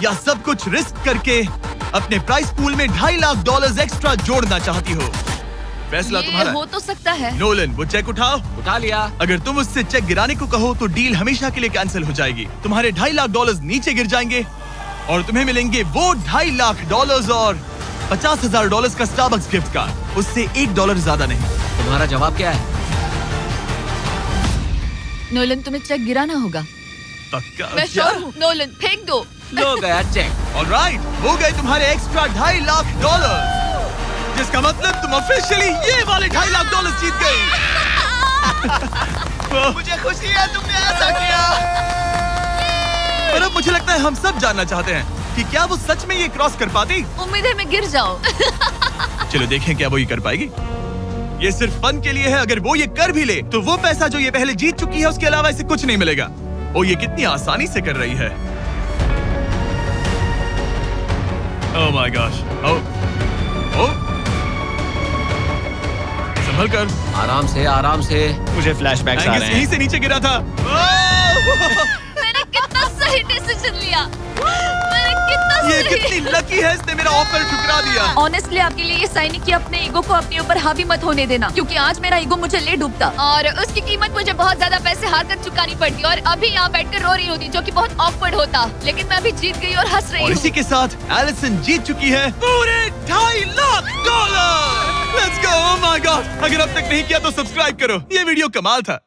या सब कुछ रिस्क करके अपने प्राइस पूल में $2.5 लाख एक्स्ट्रा जोड़ना चाहती हो? फैसला ये तुम्हारा। हो तो सकता है। नोलन, वो चेक उठाओ। उठा लिया। अगर तुम उससे चेक गिराने को कहो तो डील हमेशा के लिए कैंसिल हो जाएगी। तुम्हारे $2.5 लाख नीचे गिर जाएंगे और तुम्हें मिलेंगे वो $2.5 लाख और $50,000 का स्टारबक्स गिफ्ट कार्ड। उससे $1 ज्यादा नहीं। तुम्हारा जवाब क्या है? नोलन, तुम्हें चेक गिराना होगा। पक्का? मैं श्योर हूँ। नोलन, फेंक दो। लो गया चेक। ऑलराइट, हो गए तुम्हारे एक्स्ट्रा $2.5 लाख, जिसका मतलब तुम ऑफिशियली ये वाले $2.5 लाख जीत गई। मुझे खुशी है तुमने ऐसा किया। पर अब मुझे लगता है हम सब जानना चाहते हैं कि क्या वो सच में ये क्रॉस कर पाती। उम्मीद है मैं गिर जाऊं। चलो देखें क्या वो ये कर पाएगी। ये सिर्फ फन के लिए है। अगर वो ये कर भी ले तो वो पैसा जो ये पहले जीत चुकी है उसके अलावा इसे कुछ नहीं मिलेगा। ओ, ये कितनी आसानी से कर रही है। ओह माय गॉश। ओ संभल कर। आराम से। मुझे फ्लैशबैक्स आ एंगस रहे यहीं हैं। से नीचे गिरा था। ओह! मैंने कितना सही डिसीजन लिया। मैंने कितना ये सही। कितनी लकी है, इसने मेरा ऑफर ठुकरा दिया। ऑनेस्टली आपके लिए ये साइन कि अपने ईगो को अपने ऊपर हावी मत होने देना, क्योंकि आज मेरा ईगो मुझे ले डूबता और उसकी कीमत मुझे बहुत ज्यादा पैसे हार कर चुकानी पड़ती और अभी यहाँ बैठकर रो रही होती, जो कि बहुत ऑकवर्ड होता। लेकिन मैं अभी जीत गई और हंस रही और हूँ। इसी के साथ एलिसन जीत चुकी है पूरे $2.5 lakh. Let's go. Oh my God, अगर अब तक नहीं किया तो सब्सक्राइब करो। ये वीडियो कमाल था।